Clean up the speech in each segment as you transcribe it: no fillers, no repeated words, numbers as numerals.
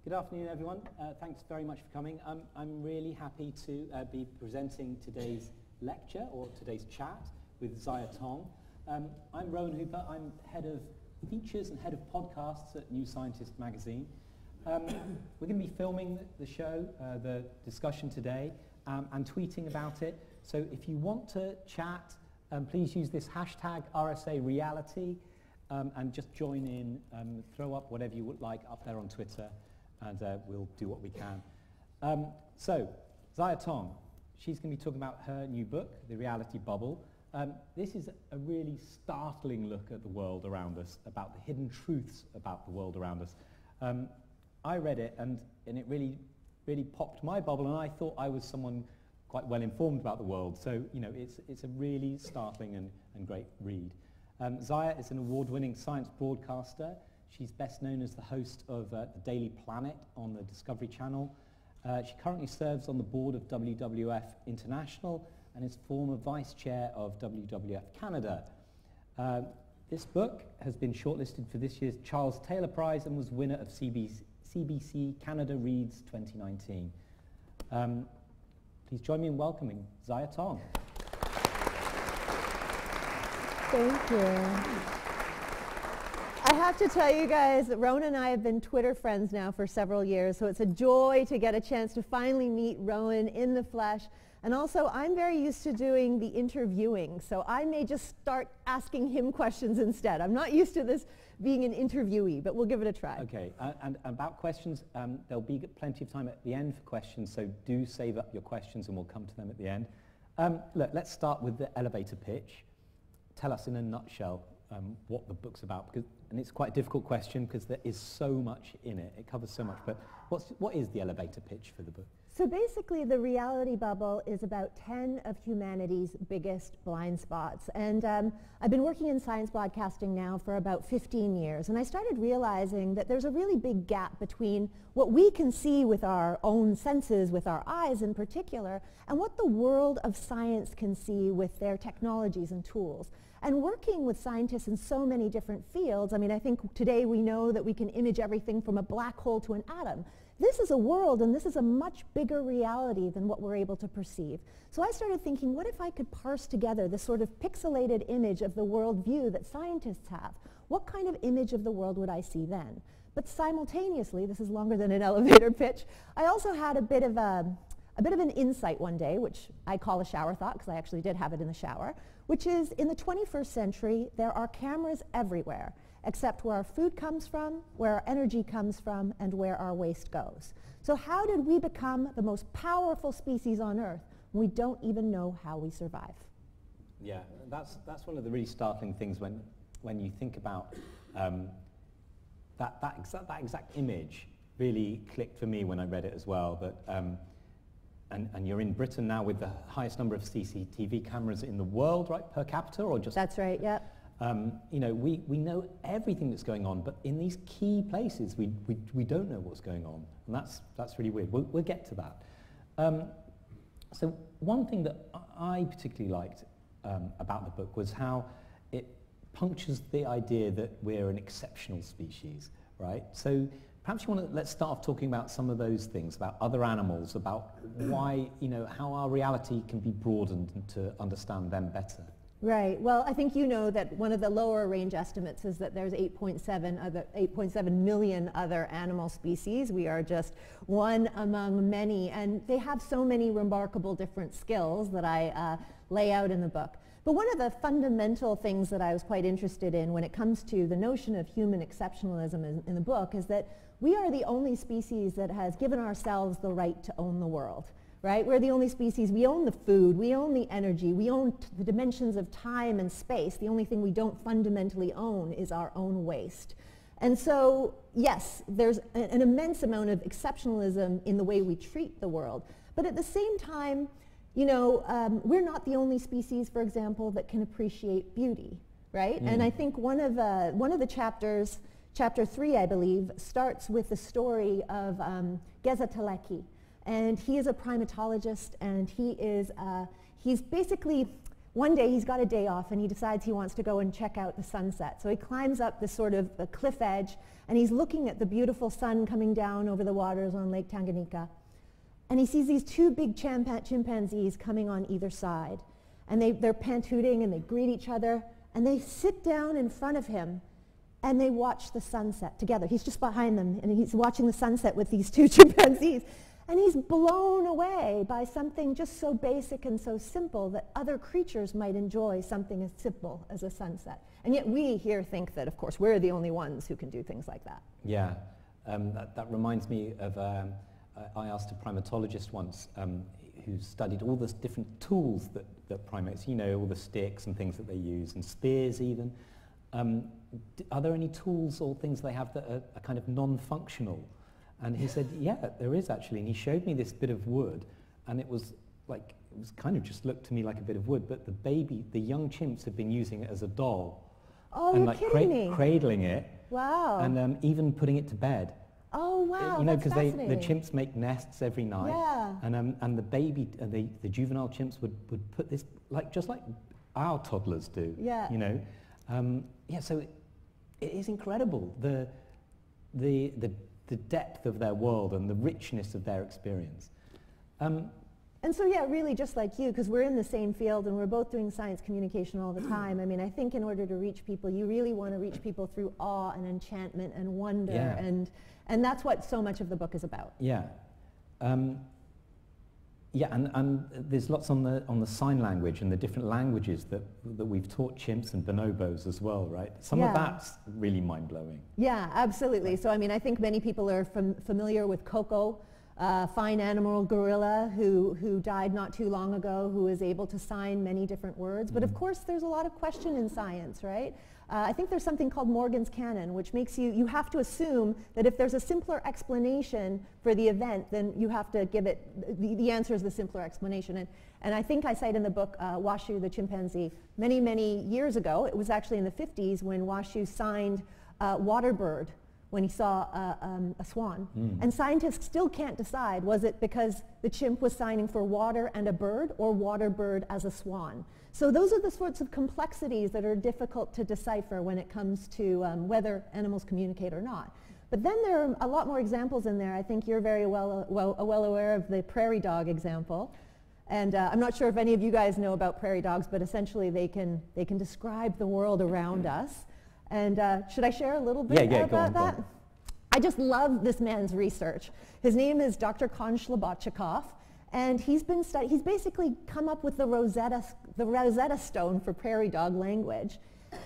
Good afternoon, everyone. Thanks very much for coming. I'm really happy to be presenting today's lecture, or today's chat, with Ziya Tong. I'm Rowan Hooper. I'm head of features and head of podcasts at New Scientist magazine. We're going to be filming the show, the discussion today, and tweeting about it. So if you want to chat, please use this hashtag RSA reality and just join in, throw up whatever you would like up there on Twitter, and we'll do what we can. So, Ziya Tong, she's going to be talking about her new book, The Reality Bubble. This is a really startling look at the world around us, about the hidden truths about the world around us. I read it, and it really popped my bubble, and I thought I was someone quite well informed about the world. So, you know, it's a really startling and great read. Ziya is an award-winning science broadcaster. She's best known as the host of The Daily Planet on the Discovery Channel. She currently serves on the board of WWF International and is former vice chair of WWF Canada. This book has been shortlisted for this year's Charles Taylor Prize and was winner of CBC Canada Reads 2019. Please join me in welcoming Ziya Tong. Thank you. I have to tell you guys that Rowan and I have been Twitter friends now for several years, so it's a joy to get a chance to finally meet Rowan in the flesh. And also, I'm very used to doing the interviewing, so I may just start asking him questions instead. I'm not used to this being an interviewee, but we'll give it a try. Okay, and about questions, there'll be plenty of time at the end for questions, so do save up your questions and we'll come to them at the end. Look, let's start with the elevator pitch. Tell us in a nutshell what the book's about, and it's quite a difficult question because there is so much in it. It covers so much, but what is the elevator pitch for the book? So basically, The Reality Bubble is about 10 of humanity's biggest blind spots. And I've been working in science broadcasting now for about 15 years, and I started realizing that there's a really big gap between what we can see with our own senses, with our eyes in particular, and what the world of science can see with their technologies and tools. And working with scientists in so many different fields, I mean, I think today we know that we can image everything from a black hole to an atom. This is a world, and this is a much bigger reality than what we're able to perceive. So I started thinking, what if I could parse together this sort of pixelated image of the world view that scientists have? What kind of image of the world would I see then? But simultaneously, this is longer than an elevator pitch, I also had a bit of an insight one day, which I call a shower thought, because I actually did have it in the shower, which is in the 21st century, there are cameras everywhere, except where our food comes from, where our energy comes from, and where our waste goes. So how did we become the most powerful species on Earth when we don't even know how we survive? Yeah, that's one of the really startling things when you think about that exact image really clicked for me when I read it as well. But and you're in Britain now with the highest number of CCTV cameras in the world, right, per capita, or just? That's right, yeah. You know, we know everything that's going on, but in these key places, we don't know what's going on, and that's really weird. We'll get to that. So one thing that I particularly liked about the book was how it punctures the idea that we're an exceptional species, right? So perhaps you want to, let's start off talking about some of those things, about other animals, about why, you know, how our reality can be broadened to understand them better. Right. Well, I think you know that one of the lower range estimates is that there's 8.7 million other animal species. We are just one among many, and they have so many remarkable different skills that I lay out in the book. But one of the fundamental things that I was quite interested in when it comes to the notion of human exceptionalism in the book is that we are the only species that has given ourselves the right to own the world. Right? We're the only species, we own the food, we own the energy, we own the dimensions of time and space. The only thing we don't fundamentally own is our own waste. And so, yes, there's an immense amount of exceptionalism in the way we treat the world. But at the same time, you know, we're not the only species, for example, that can appreciate beauty, right? And I think one of the chapters, chapter 3, I believe, starts with the story of Geza And he is a primatologist, and he's basically one day he's got a day off and he decides he wants to go and check out the sunset. So he climbs up this sort of a cliff edge and he's looking at the beautiful sun coming down over the waters on Lake Tanganyika. And he sees these two big chimpanzees coming on either side. And they're pant-hooting and they greet each other. And they sit down in front of him and they watch the sunset together. He's just behind them and he's watching the sunset with these two chimpanzees. And he's blown away by something just so basic and so simple that other creatures might enjoy something as simple as a sunset. And yet we here think that, of course, we're the only ones who can do things like that. Yeah, that reminds me of, I asked a primatologist once who studied all the different tools that primates, you know, all the sticks and things that they use, and spears even. Are there any tools or things they have that are kind of non-functional? And he said, yeah, there is actually. And he showed me this bit of wood, and it was kind of just looked to me like a bit of wood, but the young chimps have been using it as a doll. Oh, and you're kidding me. Cradling it. Wow. And even putting it to bed. Oh, wow, you know, because the chimps make nests every night. Yeah. And the baby, the juvenile chimps would put this, just like our toddlers do. Yeah. You know? Yeah, so it is incredible, the depth of their world and the richness of their experience. And so, yeah, really just like you, because we're in the same field and we're both doing science communication all the time. I mean, I think in order to reach people, you really want to reach people through awe and enchantment and wonder. Yeah. And that's what so much of the book is about. Yeah. Yeah, and there's lots on the sign language and the different languages that we've taught chimps and bonobos as well, right? Some of that's really mind-blowing. Yeah, absolutely. So, I mean, I think many people are familiar with Coco, fine animal gorilla who died not too long ago, who is able to sign many different words. But of course, there's a lot of question in science, right? I think there's something called Morgan's canon, which makes you have to assume that if there's a simpler explanation for the event, then you have to give it, the answer is the simpler explanation. And I think I cite in the book Washu the chimpanzee many, many years ago. It was actually in the 50s when Washu signed Waterbird when he saw a swan. And scientists still can't decide, was it because the chimp was signing for water and a bird, or water bird as a swan? So those are the sorts of complexities that are difficult to decipher when it comes to whether animals communicate or not. But then there are a lot more examples in there. I think you're very well aware of the prairie dog example. And I'm not sure if any of you guys know about prairie dogs, but essentially they can describe the world around us. And should I share a little bit about that? Go on. I just love this man's research. His name is Dr. Kon Slobodchikov, and he's basically come up with the Rosetta Stone for prairie dog language.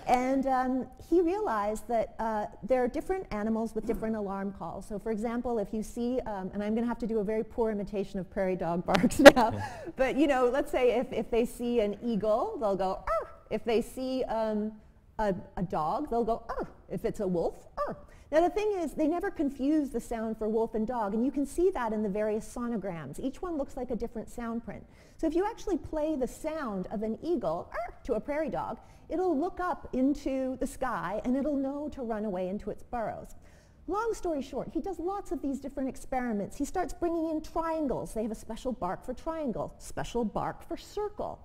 And he realized that there are different animals with different alarm calls. So for example, if you see, and I'm going to have to do a very poor imitation of prairie dog barks now, but you know, let's say if they see an eagle, they'll go, arr! If they see a dog, they'll go, arr! If it's a wolf, arr! Now the thing is, they never confuse the sound for wolf and dog, and you can see that in the various sonograms. Each one looks like a different sound print. So if you actually play the sound of an eagle arr! To a prairie dog, it'll look up into the sky and it'll know to run away into its burrows. Long story short, he does lots of these different experiments. He starts bringing in triangles. They have a special bark for triangle, special bark for circle.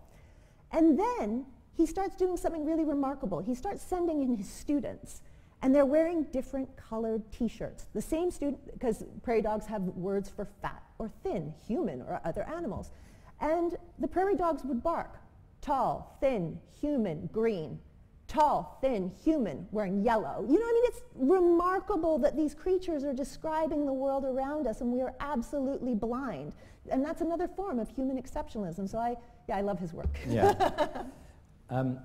And then he starts doing something really remarkable. He starts sending in his students, and they're wearing different colored t-shirts. The same student, because prairie dogs have words for fat or thin, human or other animals. And the prairie dogs would bark, tall, thin, human, green. Tall, thin, human, wearing yellow. You know, I mean, it's remarkable that these creatures are describing the world around us, and we are absolutely blind. And that's another form of human exceptionalism. So I love his work. Yeah.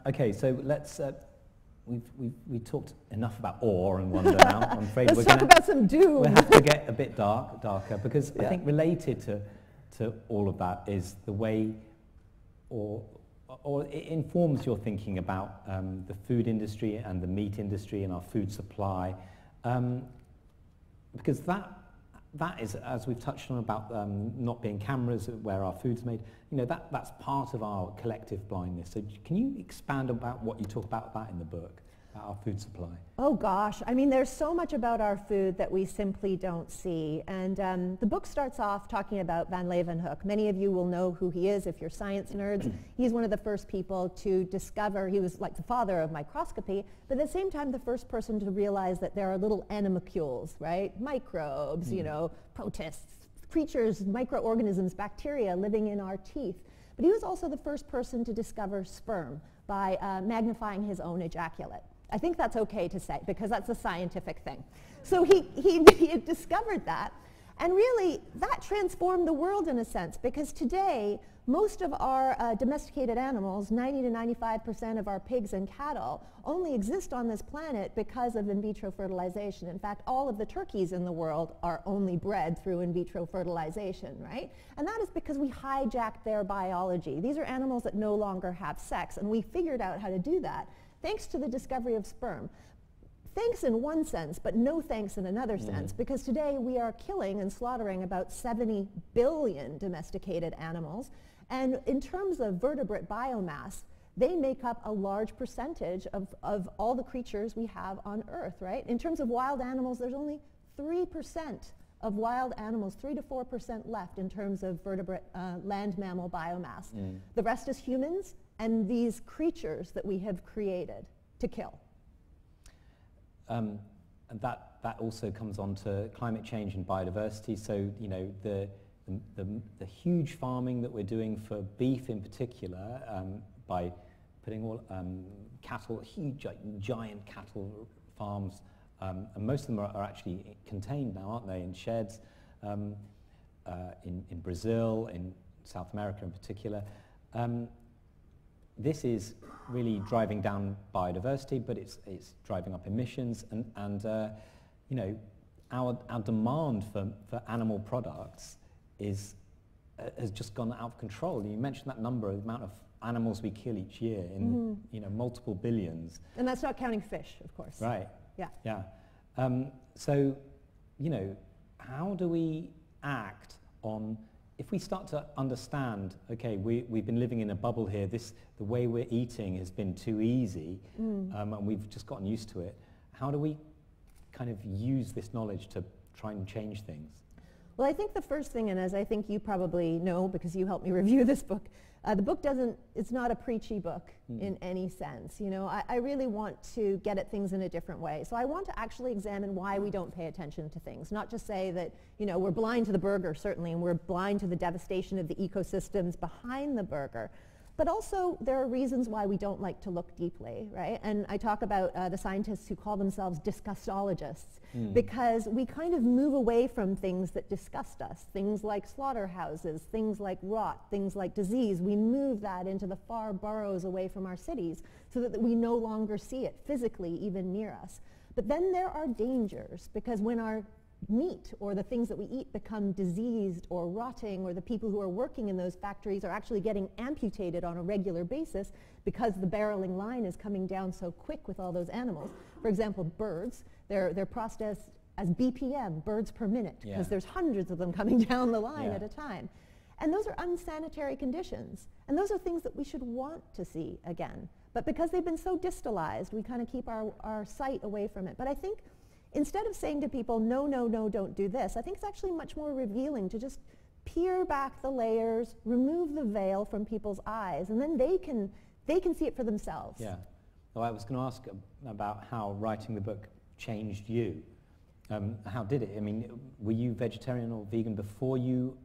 Okay, so let's, we've talked enough about awe and wonder now. I'm afraid let's talk about some doom. We'll have to get a bit darker, because I think related to all of that is the way, or it informs your thinking about the food industry and the meat industry and our food supply, because that is, as we've touched on about not being cameras where our food's made, you know, that's part of our collective blindness. So can you expand about what you talk about that in the book? our food supply? Oh gosh, I mean there's so much about our food that we simply don't see. And the book starts off talking about Van Leeuwenhoek. Many of you will know who he is if you're science nerds. He's one of the first people to discover, he was like the father of microscopy, but at the same time the first person to realize that there are little animalcules, right? Microbes, you know, protists, creatures, microorganisms, bacteria living in our teeth. But he was also the first person to discover sperm by magnifying his own ejaculate. I think that's okay to say because that's a scientific thing. So he had discovered that, and really that transformed the world in a sense, because today most of our domesticated animals, 90 to 95% of our pigs and cattle, only exist on this planet because of in vitro fertilization. In fact, all of the turkeys in the world are only bred through in vitro fertilization, right? And that is because we hijacked their biology. These are animals that no longer have sex, and we figured out how to do that thanks to the discovery of sperm. Thanks in one sense, but no thanks in another sense, because today we are killing and slaughtering about 70 billion domesticated animals. And in terms of vertebrate biomass, they make up a large percentage of all the creatures we have on Earth, right? In terms of wild animals, there's only 3% of wild animals, 3 to 4% left in terms of vertebrate land mammal biomass. The rest is humans and these creatures that we have created to kill. And that also comes on to climate change and biodiversity. So, you know, the huge farming that we're doing for beef in particular, by putting all cattle, huge, giant cattle farms, and most of them are actually contained now, aren't they, in sheds, in Brazil, in South America in particular. This is really driving down biodiversity, but it's driving up emissions, and you know, our demand for animal products has just gone out of control. You mentioned that number, the amount of animals we kill each year in you know, multiple billions. And that's not counting fish, of course. Right. Yeah. Yeah. So, you know, how do we act on, if we start to understand, okay, we've been living in a bubble here, the way we're eating has been too easy, and we've just gotten used to it. How do we kind of use this knowledge to try and change things? Well, I think the first thing, and as I think you probably know because you helped me review this book, the book it's not a preachy book in any sense. You know, I really want to get at things in a different way. So I want to actually examine why we don't pay attention to things, not just say that, you know, we're blind to the burger, certainly, and we're blind to the devastation of the ecosystems behind the burger. But also, there are reasons why we don't like to look deeply, right? And I talk about the scientists who call themselves disgustologists, because we kind of move away from things that disgust us, things like slaughterhouses, things like rot, things like disease. We move that into the far boroughs away from our cities so that we no longer see it physically even near us. But then there are dangers, because when our meat or the things that we eat become diseased or rotting, or the people who are working in those factories are actually getting amputated on a regular basis because the barreling line is coming down so quick with all those animals. For example, birds, they're processed as BPM, birds per minute, because there's hundreds of them coming down the line at a time. And those are unsanitary conditions. And those are things that we should want to see again. But because they've been so distalized, we kind of keep our sight away from it. But I think instead of saying to people, no, no, no, don't do this, I think it's actually much more revealing to just peel back the layers, remove the veil from people's eyes, and then they can see it for themselves. Yeah. Well, I was going to ask about how writing the book changed you. How did it? I mean, were you vegetarian or vegan before you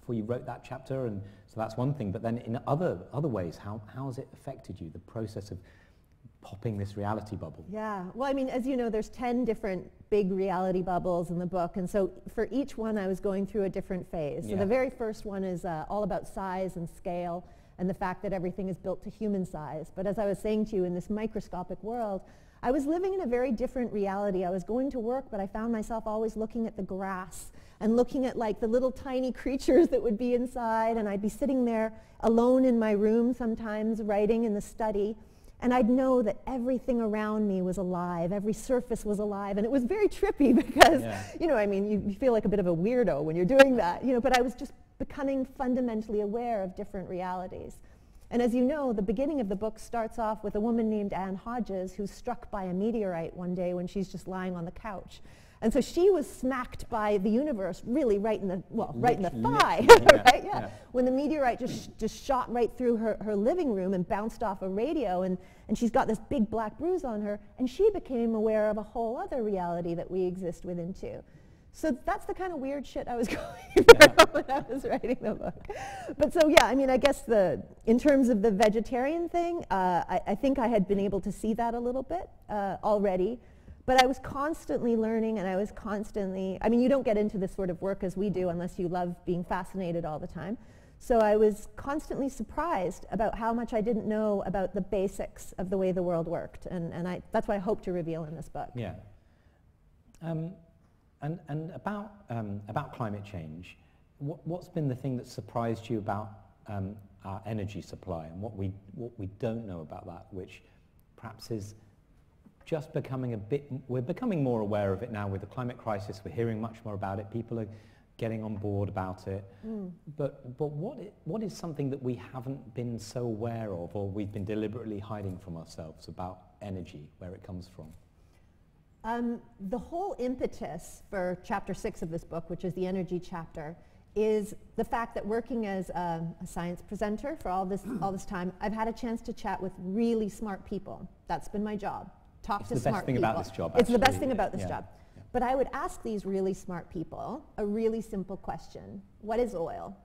wrote that chapter? And so that's one thing. But then in other ways, how has it affected you, the process of popping this reality bubble? Yeah, well, I mean, as you know, there's 10 different big reality bubbles in the book, and so for each one I was going through a different phase. So the very first one is all about size and scale and the fact that everything is built to human size. But as I was saying to you, in this microscopic world, I was living in a very different reality. I was going to work, but I found myself always looking at the grass and looking at like the little tiny creatures that would be inside, and I'd be sitting there alone in my room sometimes writing in the study. And I'd know that everything around me was alive, every surface was alive, and it was very trippy because, you know, I mean, you feel like a bit of a weirdo when you're doing that, you know, but I was just becoming fundamentally aware of different realities. And as you know, the beginning of the book starts off with a woman named Anne Hodges who's struck by a meteorite one day when she's just lying on the couch. And so she was smacked by the universe really right in the, well, right in the thigh, right? Yeah. When the meteorite just shot right through her living room and bounced off a radio, and she's got this big black bruise on her, and she became aware of a whole other reality that we exist within too. So that's the kind of weird shit I was going through when I was writing the book. But so yeah, I mean, I guess in terms of the vegetarian thing, I think I had been able to see that a little bit already. But I was constantly learning, and I was constantly, I mean, you don't get into this sort of work as we do unless you love being fascinated all the time. So I was constantly surprised about how much I didn't know about the basics of the way the world worked. And that's what I hope to reveal in this book. Yeah. And about climate change, what's been the thing that surprised you about our energy supply, and what we don't know about that, which perhaps is just becoming we're becoming more aware of it now with the climate crisis. We're hearing much more about it. People are getting on board about it. But what is something that we haven't been so aware of, or we've been deliberately hiding from ourselves about energy, where it comes from? The whole impetus for chapter 6 of this book, which is the energy chapter, is the fact that working as a science presenter for all this time, I've had a chance to chat with really smart people. That's been my job. Talk to smart people. It's the best thing about this job, actually. It's the best thing about this job. Yeah. But I would ask these really smart people a really simple question. What is oil?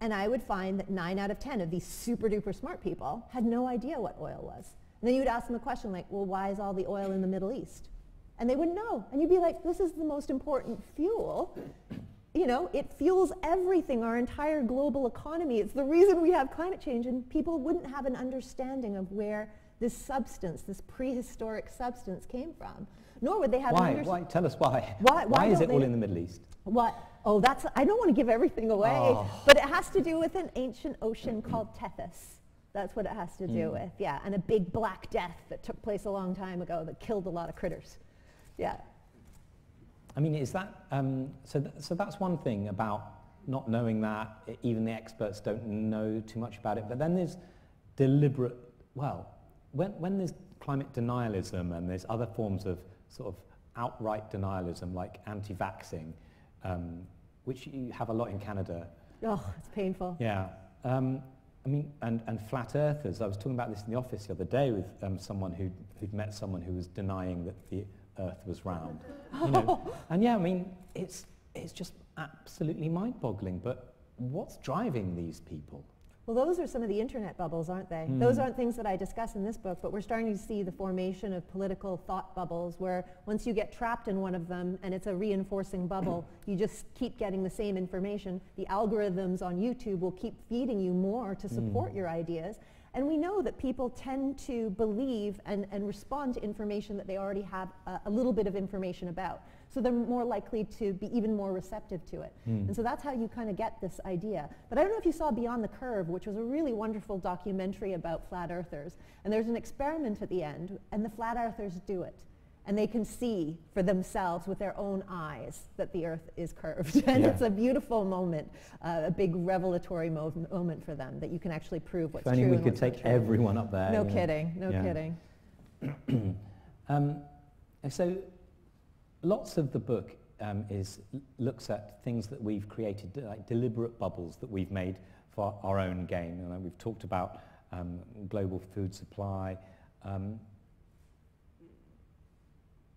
And I would find that 9 out of 10 of these super duper smart people had no idea what oil was. And then you'd ask them a question like, well, why is all the oil in the Middle East? And they wouldn't know. And you'd be like, this is the most important fuel. You know, it fuels everything, our entire global economy. It's the reason we have climate change, and people wouldn't have an understanding of where this substance, this prehistoric substance came from. Nor would they have an understanding. Why? Tell us why. Why is it all in the Middle East? What? Oh, I don't want to give everything away, but it has to do with an ancient ocean called Tethys. That's what it has to do with, yeah. And a big black death that took place a long time ago that killed a lot of critters. Yeah. I mean, is that, so that's one thing about not knowing that. Even the experts don't know too much about it. But then there's deliberate, well, when there's climate denialism, and there's other forms of sort of outright denialism like anti-vaxxing, which you have a lot in Canada. Oh, it's painful. Yeah. I mean, and flat earthers. I was talking about this in the office the other day with someone who'd met someone who was denying that the Earth was round. You know? And yeah, I mean, it's just absolutely mind-boggling. But what's driving these people? Well, those are some of the internet bubbles, aren't they? Those aren't things that I discuss in this book, but we're starting to see the formation of political thought bubbles where once you get trapped in one of them and it's a reinforcing bubble, you just keep getting the same information. The algorithms on YouTube will keep feeding you more to support your ideas. And we know that people tend to believe and respond to information that they already have a little bit of information about. So they're more likely to be even more receptive to it. And so that's how you kind of get this idea. But I don't know if you saw Beyond the Curve, which was a really wonderful documentary about flat earthers. And there's an experiment at the end, and the flat earthers do it. And they can see for themselves with their own eyes that the Earth is curved. And it's a beautiful moment, a big revelatory moment for them, that you can actually prove what's true. If only we could take everyone up there. No kidding, no kidding. So lots of the book looks at things that we've created, like deliberate bubbles that we've made for our own gain. And we've talked about global food supply.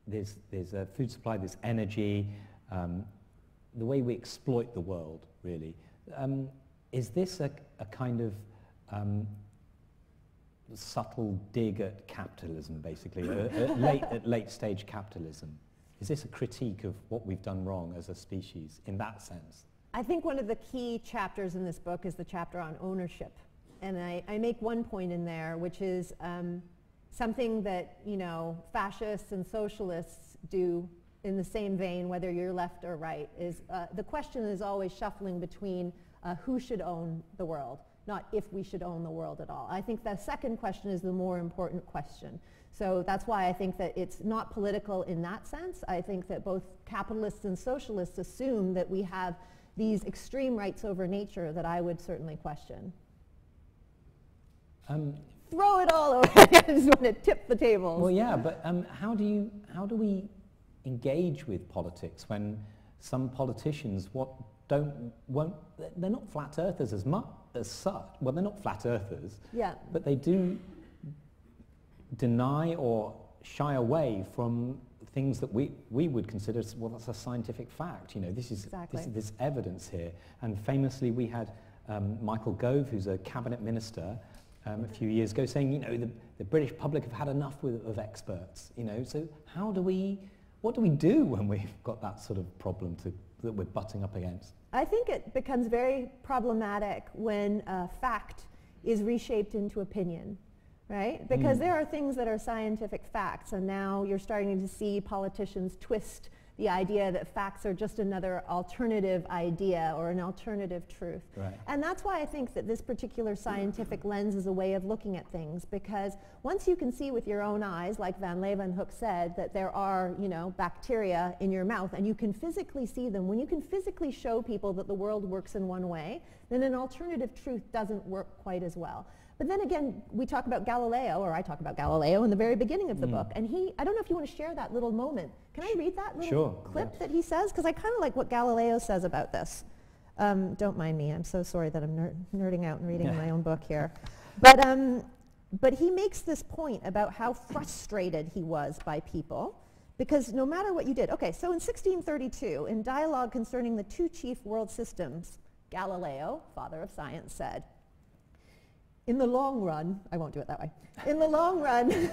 There's a food supply, there's energy, the way we exploit the world, really. Is this a kind of subtle dig at capitalism, basically, at late stage capitalism? Is this a critique of what we've done wrong as a species in that sense? I think one of the key chapters in this book is the chapter on ownership. And I make one point in there, which is something that, you know, fascists and socialists do in the same vein, whether you're left or right, is the question is always shuffling between who should own the world, not if we should own the world at all. I think the second question is the more important question. So that's why I think that it's not political in that sense. I think that both capitalists and socialists assume that we have these extreme rights over nature that I would certainly question. Throw it all over. I just want to tip the tables. Well, yeah, but how do we engage with politics when some politicians they're not flat earthers as such. Well, they're not flat earthers. Yeah. But they do deny or shy away from things that we would consider, well, that's a scientific fact. You know, this is this evidence here. And famously, we had Michael Gove, who's a cabinet minister, a few years ago, saying, you know, the British public have had enough of experts. You know, so what do we do when we've got that sort of problem that we're butting up against? I think it becomes very problematic when fact is reshaped into opinion. Right? Because there are things that are scientific facts, and now you're starting to see politicians twist the idea that facts are just another alternative idea or an alternative truth. Right. And that's why I think that this particular scientific lens is a way of looking at things, because once you can see with your own eyes, like Van Leeuwenhoek said, that there are, you know, bacteria in your mouth and you can physically see them, when you can physically show people that the world works in one way, then an alternative truth doesn't work quite as well. But then again, we talk about Galileo, or I talk about Galileo in the very beginning of the book, and I don't know if you want to share that little moment. Can I read that little clip that he says? Because I kind of like what Galileo says about this. Don't mind me, I'm so sorry that I'm nerding out and reading my own book here. But he makes this point about how frustrated he was by people, because no matter what you did. Okay, so in 1632, in Dialogue Concerning the Two Chief World Systems, Galileo, father of science, said, "In the long run," I won't do it that way, "in the long run,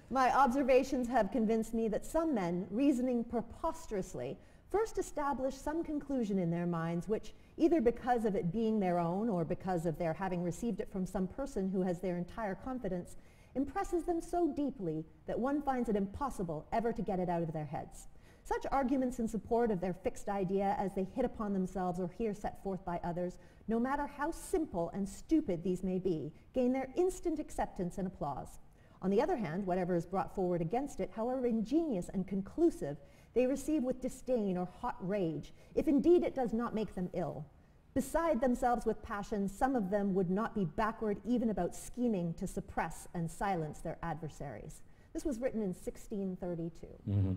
my observations have convinced me that some men, reasoning preposterously, first establish some conclusion in their minds which, either because of it being their own or because of their having received it from some person who has their entire confidence, impresses them so deeply that one finds it impossible ever to get it out of their heads. Such arguments in support of their fixed idea as they hit upon themselves or hear set forth by others, no matter how simple and stupid these may be, gain their instant acceptance and applause. On the other hand, whatever is brought forward against it, however ingenious and conclusive, they receive with disdain or hot rage, if indeed it does not make them ill. Beside themselves with passion, some of them would not be backward even about scheming to suppress and silence their adversaries." This was written in 1632. Mm-hmm.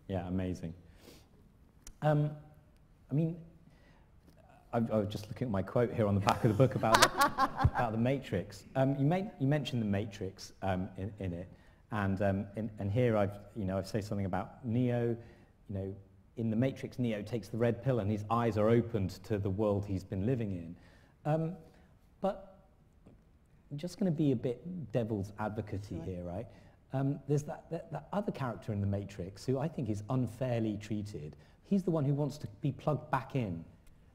Yeah, amazing. I mean, I was just looking at my quote here on the back of the book about the Matrix. You mentioned the Matrix in it, and here I've said something about Neo. You know, in the Matrix, Neo takes the red pill and his eyes are opened to the world he's been living in. But I'm just going to be a bit devil's advocate-y here, right? There's that other character in the Matrix who I think is unfairly treated. He's the one who wants to be plugged back in.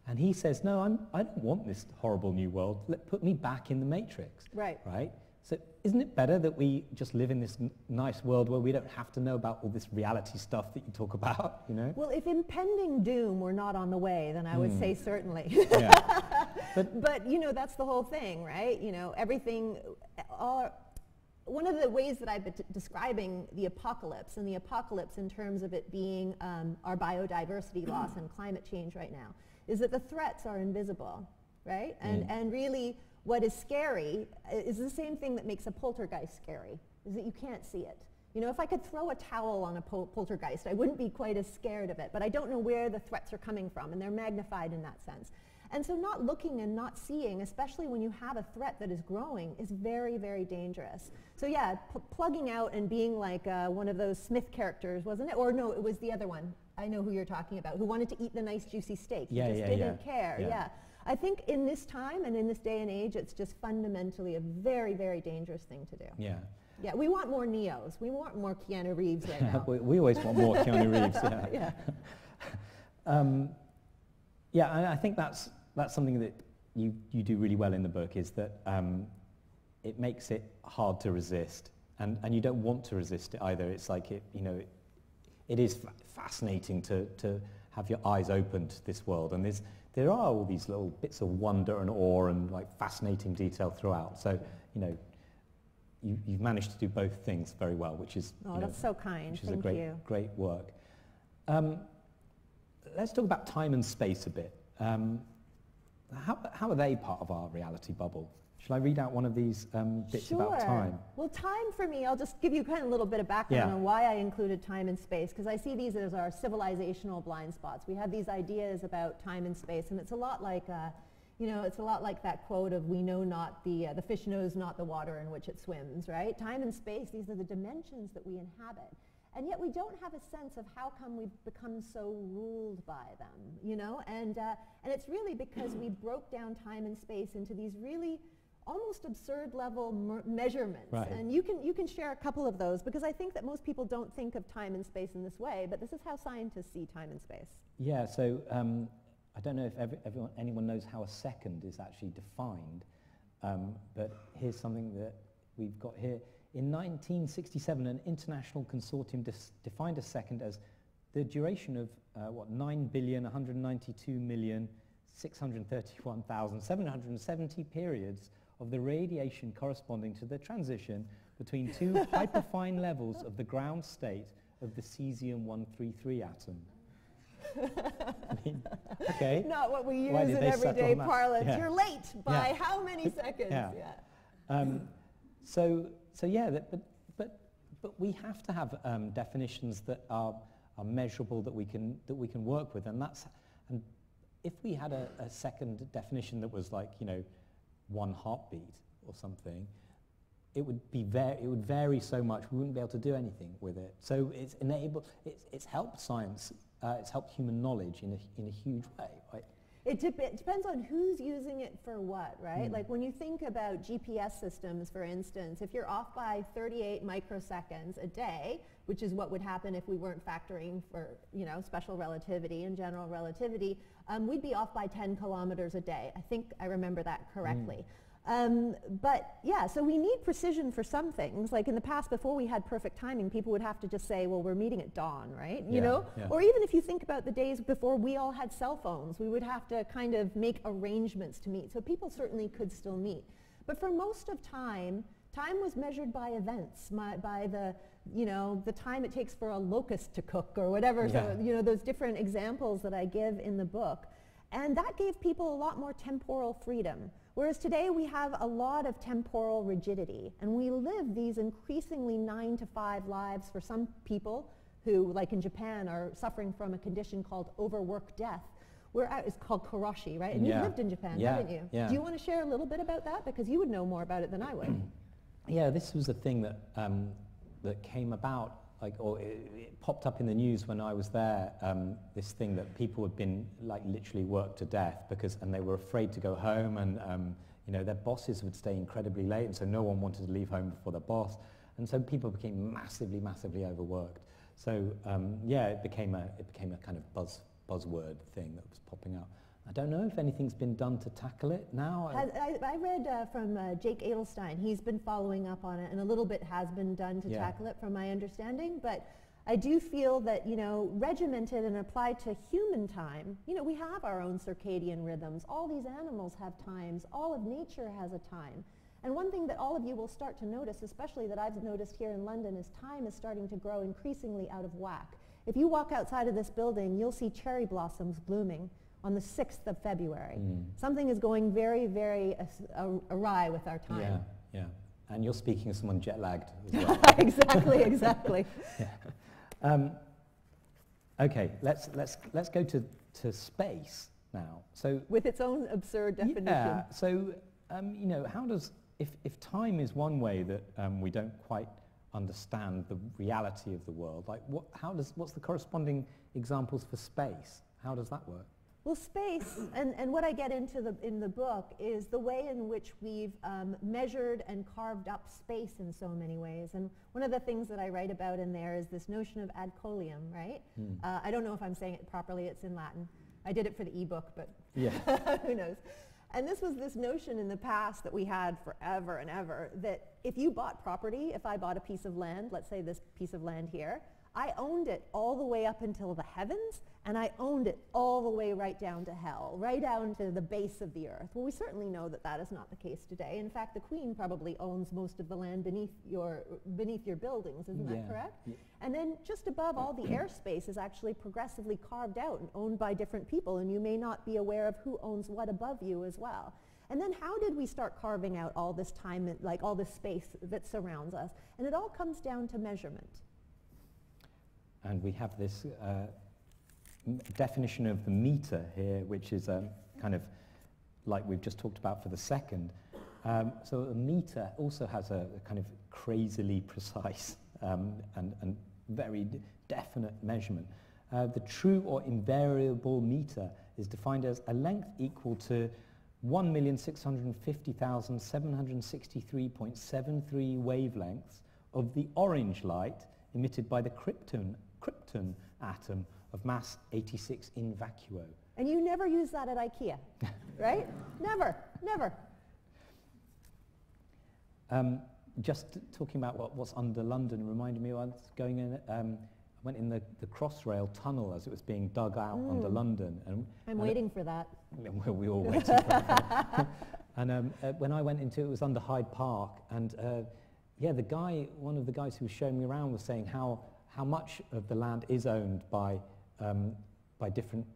And he says, no, I don't want this horrible new world. Put me back in the Matrix. Right. Right? So isn't it better that we just live in this nice world where we don't have to know about all this reality stuff that you talk about, you know? Well, if impending doom were not on the way, then I would say certainly. Yeah. But, you know, that's the whole thing, right? You know, everything, one of the ways that I've been describing the apocalypse, and the apocalypse in terms of it being our biodiversity loss and climate change right now, is that the threats are invisible, right? And really what is scary is the same thing that makes a poltergeist scary, is that you can't see it. You know, if I could throw a towel on a poltergeist, I wouldn't be quite as scared of it, but I don't know where the threats are coming from, and they're magnified in that sense. And so not looking and not seeing, especially when you have a threat that is growing, is very, very dangerous. So yeah, plugging out and being like one of those Smith characters, wasn't it? Or no, it was the other one. I know who you're talking about, who wanted to eat the nice juicy steak. He just didn't care. Yeah. I think in this time and in this day and age, it's just fundamentally a very, very dangerous thing to do. Yeah. Yeah, we want more Neos. We want more Keanu Reeves right now. we always want more Keanu Reeves, yeah. Yeah, and I think that's something that you do really well in the book, is that it makes it hard to resist, and you don't want to resist it either. It's like it is fascinating to have your eyes open to this world, and there are all these little bits of wonder and awe and like fascinating detail throughout. So you've managed to do both things very well, which is that's so kind. Which is great work. Let's talk about time and space a bit. How are they part of our reality bubble? Shall I read out one of these bits about time? Well, time for me, I'll just give you kind of a little bit of background on why I included time and space, because I see these as our civilizational blind spots. We have these ideas about time and space, and it's a lot like, it's a lot like that quote of "we know not the fish knows not the water in which it swims," right? Time and space, these are the dimensions that we inhabit. And yet we don't have a sense of how come we've become so ruled by them, And it's really because we broke down time and space into these really almost absurd level measurements. Right. And you can share a couple of those, because I think that most people don't think of time and space in this way, but this is how scientists see time and space. Yeah, so I don't know if anyone knows how a second is actually defined, but here's something that we've got here. In 1967, an international consortium defined a second as the duration of 9,192,631,770 periods of the radiation corresponding to the transition between two hyperfine levels of the ground state of the cesium-133 atom. I mean, okay. Not what we use in everyday parlance. Yeah. You're late by how many seconds? But we have to have definitions that are measurable, that we can work with, and if we had a second definition that was like, one heartbeat or something, it would vary so much we wouldn't be able to do anything with it. So it's helped science, it's helped human knowledge in a huge way, right? It depends on who's using it for what, right? Like when you think about GPS systems, for instance, if you're off by 38 microseconds a day, which is what would happen if we weren't factoring for, special relativity and general relativity, we'd be off by 10 kilometers a day. I think I remember that correctly. So we need precision for some things. Like in the past, before we had perfect timing, people would have to just say, well, we're meeting at dawn, right? Yeah. Or even if you think about the days before we all had cell phones, we would have to kind of make arrangements to meet. So people certainly could still meet. But for most of time was measured by events, by the time it takes for a locust to cook or whatever. Yeah. So, those different examples that I give in the book. And that gave people a lot more temporal freedom. Whereas today we have a lot of temporal rigidity, and we live these increasingly 9-to-5 lives for some people who, like in Japan, are suffering from a condition called overwork death. It's called karoshi, right? And you've lived in Japan, haven't you? Yeah. Do you want to share a little bit about that? Because you would know more about it than I would. Yeah, this was a thing that came about, it popped up in the news when I was there, this thing that people had been literally worked to death and they were afraid to go home, and their bosses would stay incredibly late, and so no one wanted to leave home before their boss, and so people became massively overworked. So it became a kind of buzzword thing that was popping up. I don't know if anything's been done to tackle it now. I read from Jake Adelstein. He's been following up on it, and a little bit has been done to tackle it from my understanding. But I do feel that, regimented and applied to human time, we have our own circadian rhythms. All these animals have times. All of nature has a time. And one thing that all of you will start to notice, especially that I've noticed here in London, is time is starting to grow increasingly out of whack. If you walk outside of this building, you'll see cherry blossoms blooming on the 6th of February. Something is going very, very awry with our time. Yeah. And you're speaking as someone jet-lagged as well. Exactly. Okay, let's go to space now. So with its own absurd definition. Yeah. So how does if time is one way that we don't quite understand the reality of the world, what's the corresponding examples for space? How does that work? Well, space, and what I get into in the book is the way in which we've measured and carved up space in so many ways. And one of the things that I write about in there is this notion of ad coelium, right? I don't know if I'm saying it properly. It's in Latin. I did it for the ebook, but who knows? And this was this notion in the past that we had forever and ever, that if you bought property, if I bought a piece of land, let's say this piece of land here, I owned it all the way up until the heavens, and I owned it all the way right down to hell, right down to the base of the earth. Well, we certainly know that that is not the case today. In fact, the Queen probably owns most of the land beneath your buildings, isn't that correct? Yeah. And then just above, all the airspace is actually progressively carved out and owned by different people, and you may not be aware of who owns what above you as well. And then how did we start carving out all this time, like all this space that surrounds us? And it all comes down to measurement. And we have this definition of the meter here, which is kind of like we've just talked about for the second. So a meter also has a kind of crazily precise and very definite measurement. The true or invariable meter is defined as a length equal to 1,650,763.73 wavelengths of the orange light emitted by the krypton atom of mass 86 in vacuo. And you never use that at IKEA, right? Never, never. Just talking about what's under London reminded me, I was going in, I went in the Crossrail tunnel as it was being dug out under London. I'm waiting for that. Well, we all waited for that. And when I went into it, it was under Hyde Park, and yeah, one of the guys who was showing me around was saying how much of the land is owned by different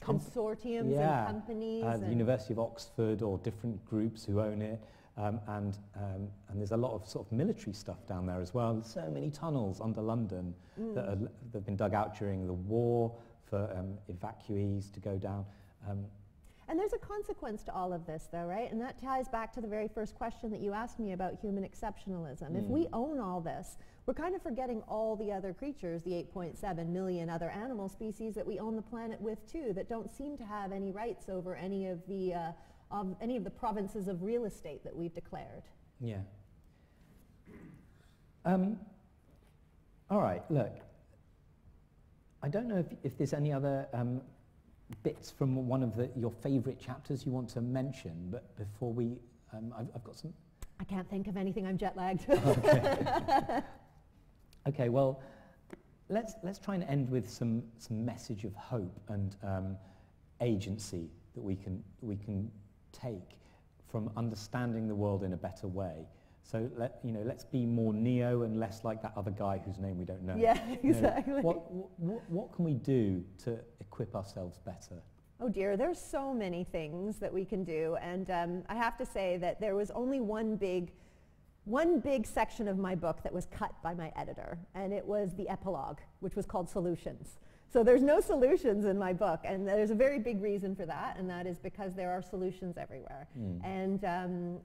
consortiums and companies. The University of Oxford or different groups who own it. And there's a lot of sort of military stuff down there as well. There's so many tunnels under London that have been dug out during the war for evacuees to go down. And there's a consequence to all of this, though, right? And that ties back to the very first question that you asked me about human exceptionalism. If we own all this, we're kind of forgetting all the other creatures, the 8.7 million other animal species that we own the planet with, too, that don't seem to have any rights over any of the provinces of real estate that we've declared. Yeah. All right, look, I don't know if there's any other bits from one of your favourite chapters you want to mention, but before we, I've got some... I can't think of anything, I'm jet lagged. Okay. Okay, well, let's try and end with some message of hope and agency that we can take from understanding the world in a better way. So let's be more Neo and less like that other guy whose name we don't know. Yeah, exactly. What can we do to equip ourselves better? Oh dear, there's so many things that we can do, and I have to say that there was only one big section of my book that was cut by my editor, and it was the epilogue, which was called Solutions. So there's no solutions in my book, and there's a very big reason for that, and that is because there are solutions everywhere. And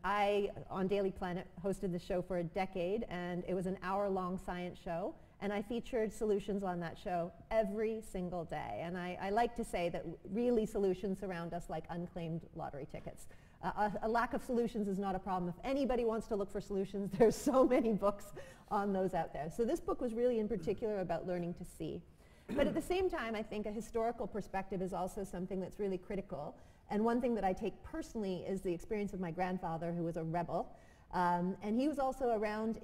I, on Daily Planet, hosted the show for a decade, and it was an hour-long science show, and I featured solutions on that show every single day. And I like to say that really solutions surround us like unclaimed lottery tickets. A lack of solutions is not a problem. If anybody wants to look for solutions, there's so many books on those out there. So this book was really in particular about learning to see. But at the same time, I think a historical perspective is also something that's really critical. And one thing that I take personally is the experience of my grandfather, who was a rebel. And he was also around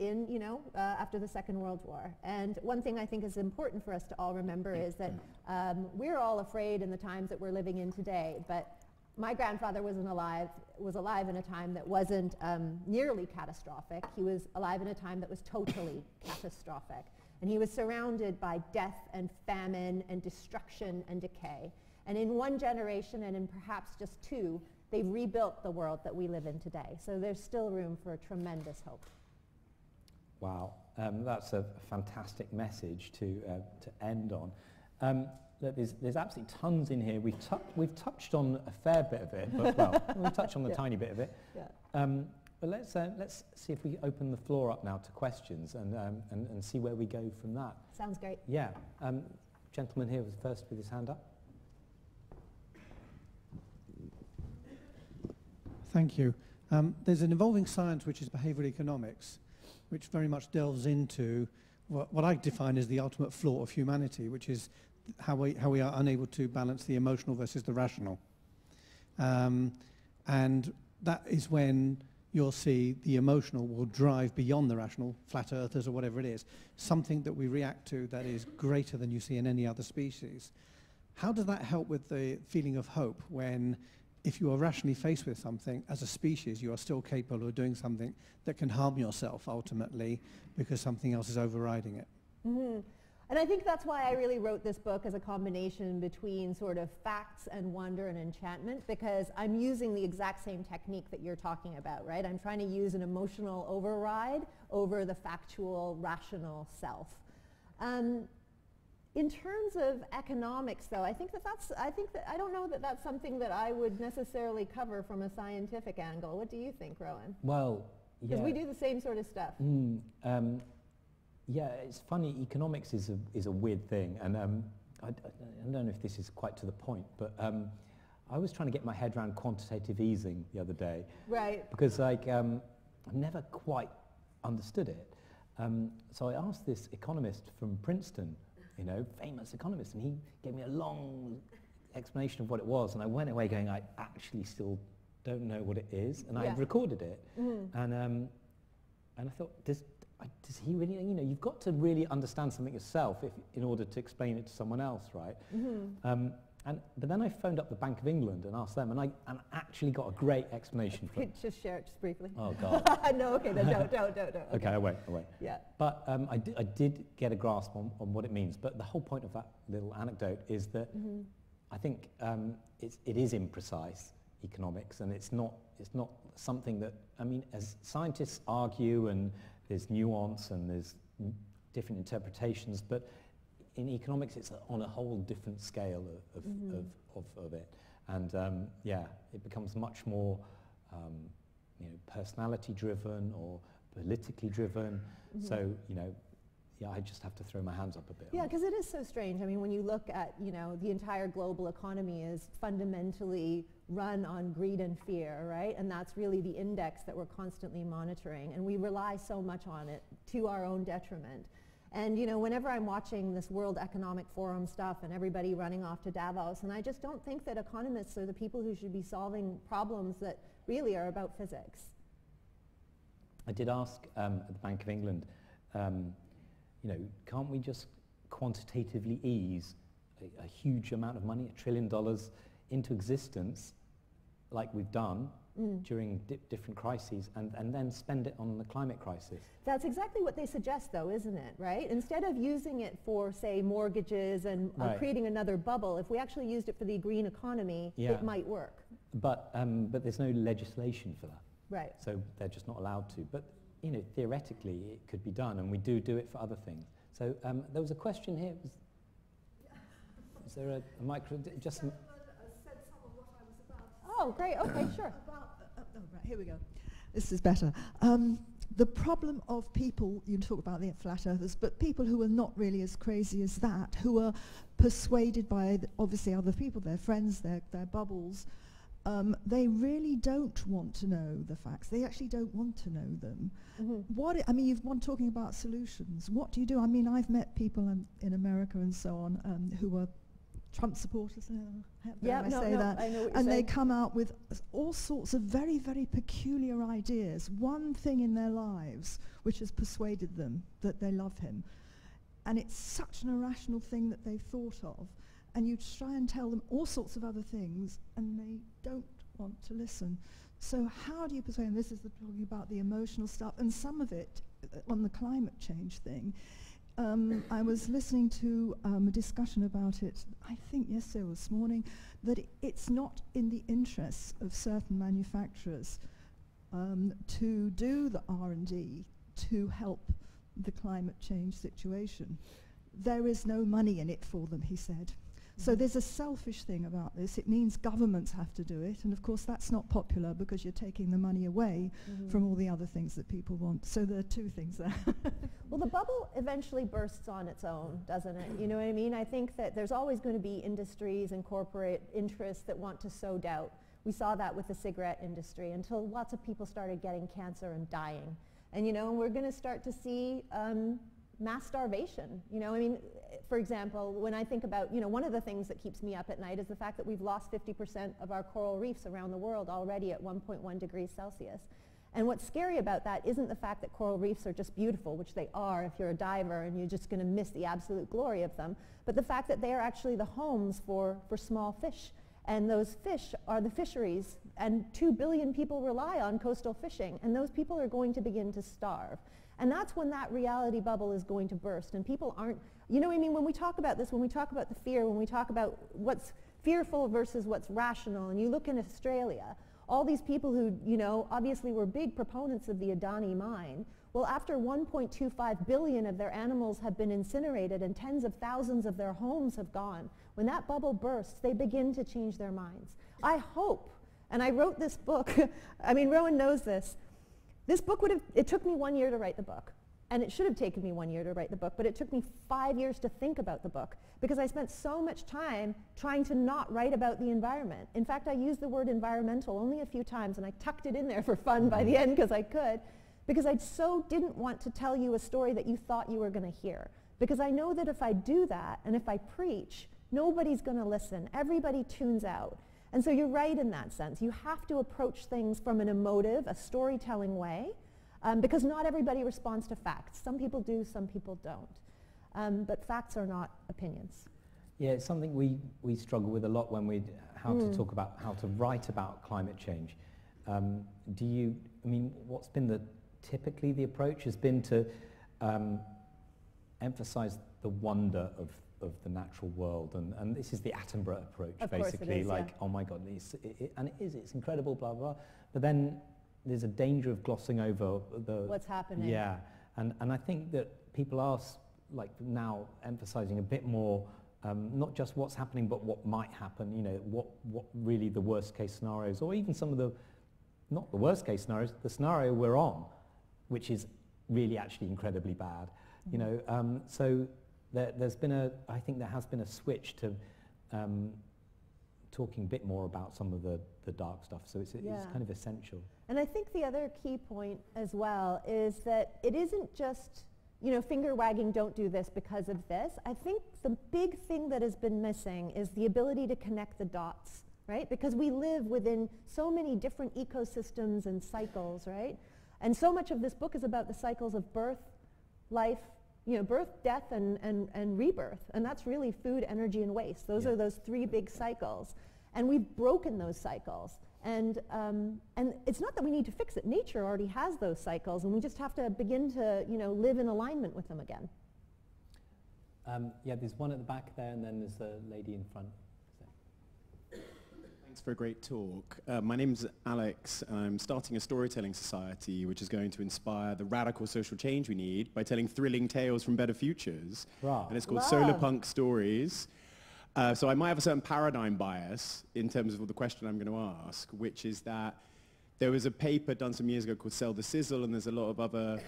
after the Second World War. And one thing I think is important for us to all remember is that we're all afraid in the times that we're living in today. But my grandfather was alive in a time that wasn't nearly catastrophic. He was alive in a time that was totally catastrophic. And he was surrounded by death and famine and destruction and decay. And in one generation, and in perhaps just two, they've rebuilt the world that we live in today. So there's still room for tremendous hope. Wow, that's a fantastic message to end on. Look, there's absolutely tons in here. We've touched on a fair bit of it, but we've touched on a tiny bit of it. Yeah. But let's see if we open the floor up now to questions and see where we go from that. Sounds great. Yeah. Gentleman here was first with his hand up. Thank you. There's an evolving science which is behavioral economics, which very much delves into what I define as the ultimate flaw of humanity, which is how we are unable to balance the emotional versus the rational. And that is when you'll see the emotional will drive beyond the rational, flat earthers or whatever it is, something that we react to that is greater than you see in any other species. How does that help with the feeling of hope when, if you are rationally faced with something, as a species, you are still capable of doing something that can harm yourself ultimately because something else is overriding it? Mm-hmm. And I think that's why I really wrote this book as a combination between sort of facts and wonder and enchantment, because I'm using the exact same technique that you're talking about, right? I'm trying to use an emotional override over the factual, rational self. In terms of economics, though, I don't know that that's something that I would necessarily cover from a scientific angle. What do you think, Rowan? Well, yeah. Because we do the same sort of stuff. Yeah, it's funny. Economics is a weird thing, and I don't know if this is quite to the point, but I was trying to get my head around quantitative easing the other day. Right. Because like I've never quite understood it. So I asked this economist from Princeton, you know, famous economist, and he gave me a long explanation of what it was, and I went away going, I actually still don't know what it is, and I recorded it, and I thought, does he really, you know, you've got to really understand something yourself in order to explain it to someone else, right? But then I phoned up the Bank of England and asked them, and I actually got a great explanation for it. Just share it just briefly. Oh, God. No, okay, no, don't. Okay, I wait. Yeah. But I did get a grasp on what it means. But the whole point of that little anecdote is that I think it is imprecise, economics, and it's not something that, I mean, as scientists argue, and there's nuance and there's different interpretations, but in economics it's on a whole different scale of it, and it becomes much more personality driven or politically driven. So I just have to throw my hands up a bit. Yeah, because it is so strange. I mean, when you look at, the entire global economy is fundamentally run on greed and fear, right? And that's really the index that we're constantly monitoring. And we rely so much on it to our own detriment. And, whenever I'm watching this World Economic Forum stuff and everybody running off to Davos, and I just don't think that economists are the people who should be solving problems that really are about physics. I did ask at the Bank of England, can't we just quantitatively ease a huge amount of money, $1 trillion, into existence, like we've done during different crises, and then spend it on the climate crisis? That's exactly what they suggest, though, isn't it, right? Instead of using it for, say, mortgages and creating another bubble, if we actually used it for the green economy, it might work. But there's no legislation for that. Right. So they're just not allowed to. But theoretically, it could be done, and we do it for other things. So there was a question here. Is there a micro? Just. Said some of what I was about. Oh, great. Okay, sure. Right, here we go. This is better. The problem of people, you talk about the flat earthers, but people who are not really as crazy as that, who are persuaded by obviously other people, their friends, their bubbles, they really don't want to know the facts. They actually don't want to know them. You've been talking about solutions. What do you do? I mean, I've met people in America and so on who are Trump supporters. I know what you're saying. They come out with all sorts of very, very peculiar ideas. One thing in their lives which has persuaded them that they love him. And it's such an irrational thing that they've thought of. And you try and tell them all sorts of other things, and they don't want to listen. So how do you persuade them? This is talking about the emotional stuff, and some of it on the climate change thing. I was listening to a discussion about it, I think yesterday or this morning, that it's not in the interests of certain manufacturers to do the R&D to help the climate change situation. There is no money in it for them, he said. So there's a selfish thing about this. It means governments have to do it, and of course that's not popular because you're taking the money away from all the other things that people want. So there are two things there. Well, the bubble eventually bursts on its own, doesn't it? You know what I mean? I think that there's always going to be industries and corporate interests that want to sow doubt. We saw that with the cigarette industry until lots of people started getting cancer and dying. And we're going to start to see mass starvation. For example, when I think about, one of the things that keeps me up at night is the fact that we've lost 50% of our coral reefs around the world already at 1.1 degrees Celsius. And what's scary about that isn't the fact that coral reefs are just beautiful, which they are if you're a diver and you're just going to miss the absolute glory of them, but the fact that they are actually the homes for small fish. And those fish are the fisheries, and 2 billion people rely on coastal fishing, and those people are going to begin to starve. And that's when that reality bubble is going to burst. And people aren't, you know what I mean, when we talk about this, when we talk about the fear, when we talk about what's fearful versus what's rational, and you look in Australia, all these people who, you know, obviously were big proponents of the Adani mine, well, after 1.25 billion of their animals have been incinerated and tens of thousands of their homes have gone, when that bubble bursts, they begin to change their minds. I hope, and I wrote this book, I mean, Rowan knows this. This book it took me 1 year to write the book. And it should have taken me 1 year to write the book, but it took me 5 years to think about the book because I spent so much time trying to not write about the environment. In fact, I used the word environmental only a few times, and I tucked it in there for fun by the end because I could, because I so didn't want to tell you a story that you thought you were going to hear. Because I know that if I do that, and if I preach, nobody's going to listen. Everybody tunes out. And so you're right in that sense. You have to approach things from an emotive, a storytelling way, because not everybody responds to facts. Some people do, some people don't. But facts are not opinions. Yeah, it's something we struggle with a lot when we how to talk about, how to write about climate change. What's been typically the approach has been to emphasize the wonder of the natural world, and this is the Attenborough approach, of basically, it is, like, yeah. oh my God, it's incredible, blah, blah, but then there's a danger of glossing over what's happening. Yeah, and I think that people are now emphasizing a bit more, not just what's happening, but what might happen, you know, what really the worst case scenarios, or even some of the, not the worst case scenarios, the scenario we're on, which is really actually incredibly bad, you know, so there's been I think there has been a switch to talking a bit more about some of the dark stuff, so it's kind of essential. And I think the other key point as well is that it isn't just, you know, finger wagging, don't do this because of this. I think the big thing that has been missing is the ability to connect the dots, right? Because we live within so many different ecosystems and cycles, right? And so much of this book is about the cycles of birth, life, you know, birth, death, and rebirth. And that's really food, energy, and waste. Those are those three big cycles. And we've broken those cycles. And it's not that we need to fix it. Nature already has those cycles, and we just have to begin to, you know, live in alignment with them again. There's one at the back there, and then there's a lady in front. Thanks for a great talk. My name's Alex. I'm starting a storytelling society which is going to inspire the radical social change we need by telling thrilling tales from better futures. Right. And it's called Solarpunk Stories. So I might have a certain paradigm bias in terms of the question I'm going to ask, which is that there was a paper done some years ago called Sell the Sizzle, and there's a lot of other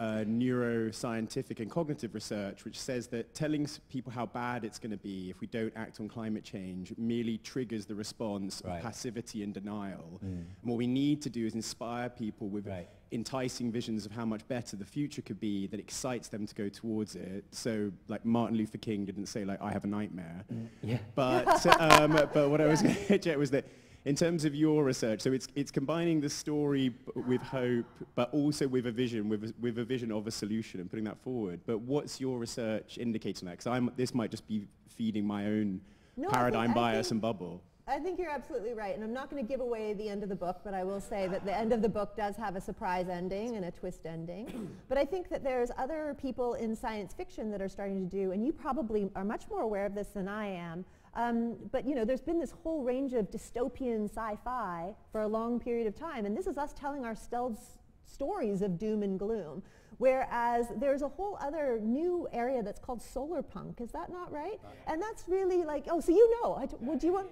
neuroscientific and cognitive research which says that telling people how bad it's going to be if we don't act on climate change merely triggers the response of passivity and denial. And what we need to do is inspire people with enticing visions of how much better the future could be that excites them to go towards it. So, like, Martin Luther King didn't say, like, I have a nightmare. But what I was going to check was that in terms of your research, so it's combining the story with hope, but also with a vision, with a vision of a solution and putting that forward. But what's your research indicating that? Because this might just be feeding my own paradigm bias and bubble. I think you're absolutely right, and I'm not going to give away the end of the book, but I will say that the end of the book does have a surprise ending and a twist ending. But I think that there's other people in science fiction that are starting to do, and you probably are much more aware of this than I am, but you know, there's been this whole range of dystopian sci-fi for a long period of time, and this is us telling ourselves stories of doom and gloom. Whereas there's a whole other new area that's called Solarpunk. Is that not right? And that's really like, oh, so you know, would you want?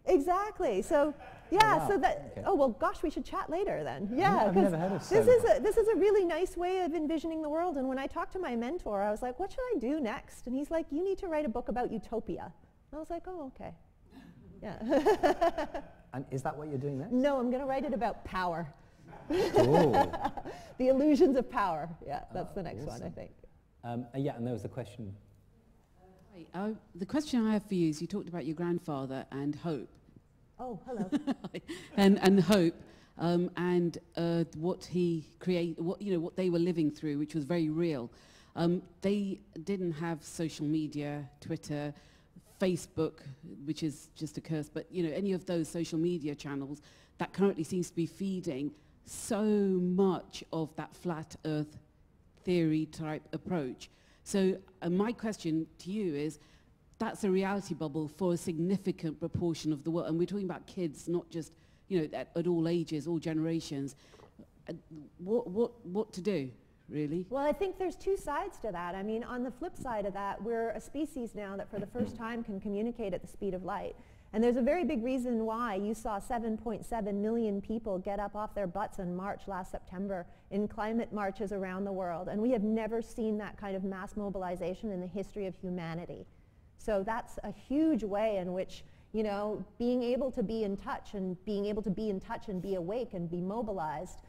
Exactly. So, yeah. So that. Okay. Oh well, gosh, we should chat later then. Yeah, I've never heard of this is a really nice way of envisioning the world. And when I talked to my mentor, I was like, "What should I do next?" And he's like, "You need to write a book about utopia." And I was like, "Oh, okay." Yeah. And is that what you're doing next? No, I'm going to write it about power. Oh. The illusions of power. Yeah, that's the next one, I think. And there was a question. Hi. The question I have for you is, you talked about your grandfather and hope. Oh, hello. and hope, and what he created, what they were living through, which was very real. They didn't have social media, Twitter, Facebook, which is just a curse, but any of those social media channels that currently seems to be feeding so much of that flat earth theory type approach. So my question to you is, that's a reality bubble for a significant proportion of the world. And we're talking about kids, not just, you know, at all ages, all generations. What to do, really? Well, I think there's two sides to that. I mean, on the flip side of that, we're a species now that for the first time can communicate at the speed of light. And there's a very big reason why you saw 7.7 million people get up off their butts and march last September in climate marches around the world. And we have never seen that kind of mass mobilization in the history of humanity. So that's a huge way in which, you know, being able to be in touch and be awake and be mobilized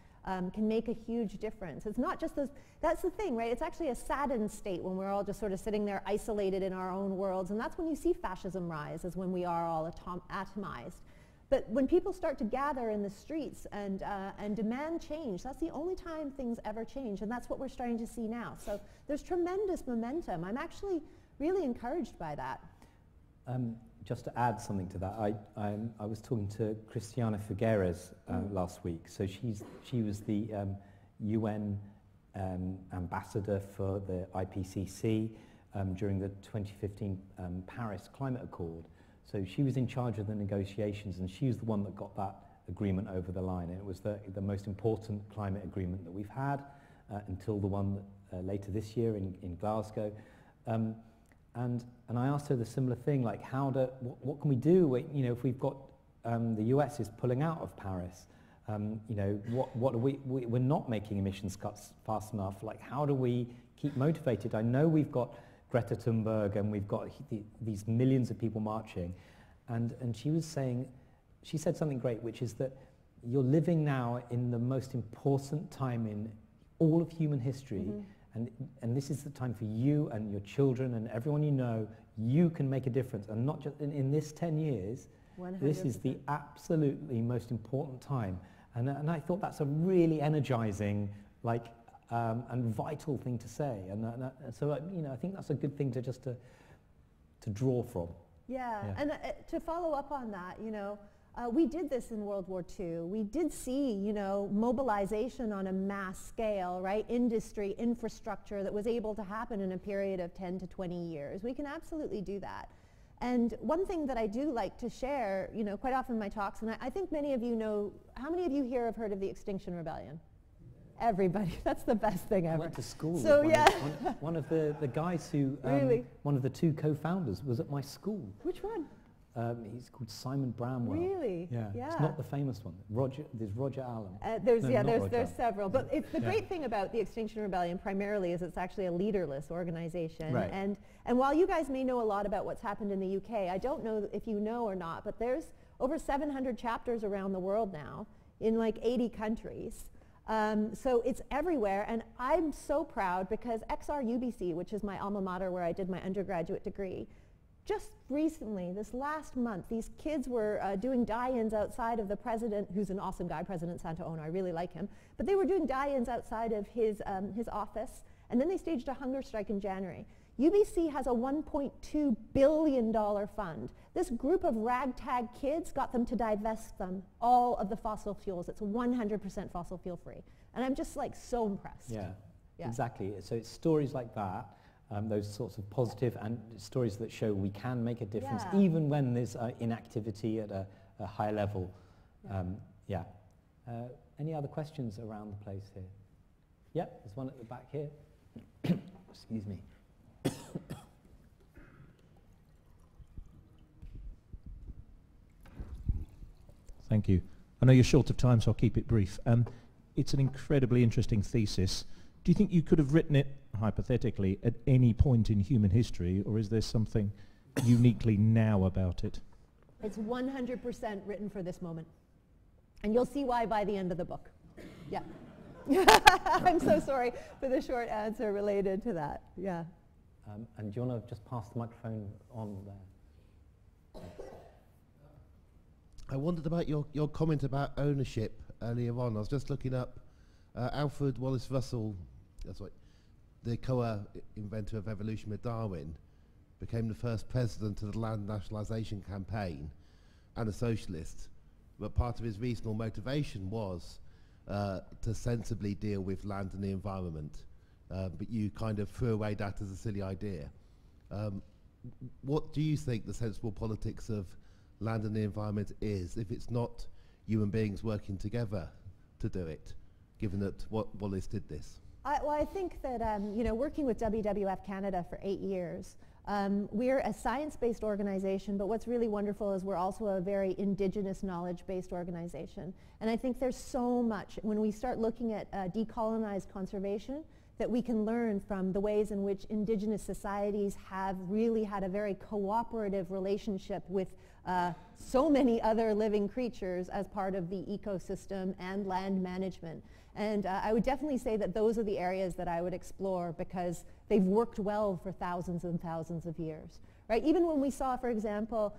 can make a huge difference. It's not just those, that's the thing, right? It's actually a saddened state when we're all just sort of sitting there isolated in our own worlds, and that's when you see fascism rise, is when we are all atomized. But when people start to gather in the streets and demand change, that's the only time things ever change, and that's what we're starting to see now. So there's tremendous momentum. I'm actually really encouraged by that. Just to add something to that, I was talking to Christiana Figueres last week. So she was the UN ambassador for the IPCC during the 2015 Paris Climate Accord. So she was in charge of the negotiations, and she was the one that got that agreement over the line. And it was the most important climate agreement that we've had until the one later this year in Glasgow. And I asked her the similar thing, like what can we do? You know, if we've got the US is pulling out of Paris, you know, what are we're not making emissions cuts fast enough. Like, how do we keep motivated? I know we've got Greta Thunberg and we've got these millions of people marching, and she was saying, she said something great, which is that you're living now in the most important time in all of human history. Mm-hmm. And this is the time for you and your children and everyone you know, you can make a difference. And not just in this 10 years, 100%. This is the absolutely most important time. And I thought that's a really energizing, like, and vital thing to say. And so, you know, I think that's a good thing to just to draw from. Yeah. And to follow up on that, you know, we did this in World War II. We did see, you know, mobilization on a mass scale, right? Industry, infrastructure that was able to happen in a period of 10 to 20 years. We can absolutely do that. And one thing that I do like to share, you know, quite often in my talks, and I think many of you know, how many of you here have heard of the Extinction Rebellion? Everybody. That's the best thing ever. I went to school so, with yeah. one of the guys who, really? One of the two co-founders was at my school. Which one? He's called Simon Bramwell. Really? Yeah. It's not the famous one. There's Roger Allen. There's several. But it's the great thing about the Extinction Rebellion primarily is it's actually a leaderless organization. Right. And while you guys may know a lot about what's happened in the UK, I don't know if you know or not, but there's over 700 chapters around the world now in like 80 countries. So it's everywhere, and I'm so proud because XR-UBC, which is my alma mater where I did my undergraduate degree, just recently, this last month, these kids were doing die-ins outside of the president, who's an awesome guy, President Santaona, I really like him, but they were doing die-ins outside of his office, and then they staged a hunger strike in January. UBC has a $1.2 billion fund. This group of ragtag kids got them to divest them all of the fossil fuels. It's 100% fossil fuel free. And I'm just like so impressed. Yeah, exactly. So it's stories like that, those sorts of positive and stories that show we can make a difference even when there's inactivity at a high level. Any other questions around the place here? Yeah, there's one at the back here. Excuse me. Thank you. I know you're short of time, so I'll keep it brief. It's an incredibly interesting thesis. Do you think you could have written it, hypothetically, at any point in human history, or is there something uniquely now about it? It's 100% written for this moment. And you'll see why by the end of the book. Yeah. I'm so sorry for the short answer related to that. Yeah. And do you want to just pass the microphone on there? I wondered about your comment about ownership earlier on. I was just looking up Alfred Wallace Russell, that's right, the co-inventor of evolution with Darwin, became the first president of the land nationalisation campaign and a socialist. But part of his reasonable motivation was to sensibly deal with land and the environment, but you kind of threw away that as a silly idea. What do you think the sensible politics of land and the environment is, if it's not human beings working together to do it, given that Wallace did this? Well, I think that, working with WWF Canada for 8 years, we're a science-based organization, but what's really wonderful is we're also a very indigenous knowledge-based organization. And I think there's so much, when we start looking at decolonized conservation, that we can learn from the ways in which indigenous societies have really had a very cooperative relationship with so many other living creatures as part of the ecosystem and land management. And I would definitely say that those are the areas that I would explore because they've worked well for thousands and thousands of years. Right? Even when we saw, for example,